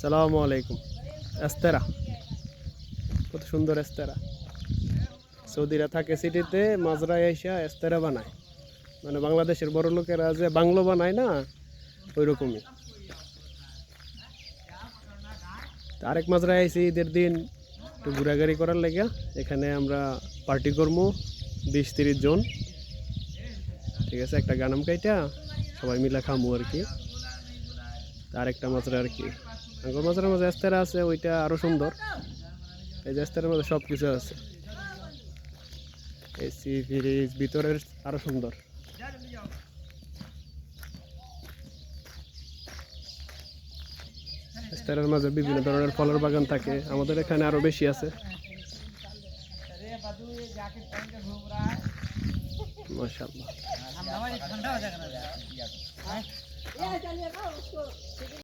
আসসালামু আলাইকুম। এস্তেরা, কত সুন্দর এস্তেরা। সৌদিরা থাকে সিটিতে, মাজরায় আইসা এস্তেরা বানায়। মানে বাংলাদেশের বড় লোকেরা যে বাংলো বানায় না, ওই রকমই। আরেক মাজরায় আইসি ঈদের দিন একটু ঘোরাঘুরি করার লেগে। এখানে আমরা পার্টি করবো 20-30 জন। ঠিক আছে, একটা গানাম কাইটা সবাই মিলে খামু আর কি। আরেকটা মাজরা আর কি, আগের মাজরার মাঝে এস্তেরা আছে, ওইটা আরো সুন্দর। এই যে এস্তেরার মধ্যে সব কিছু আছে, এসি ফ্রিজ, ভিতরের আরো সুন্দর। এস্তেরার মাঝে বিভিন্ন ধরনের ফলের বাগান থাকে, আমাদের এখানে আরো বেশি আছে। মাশাআল্লাহ।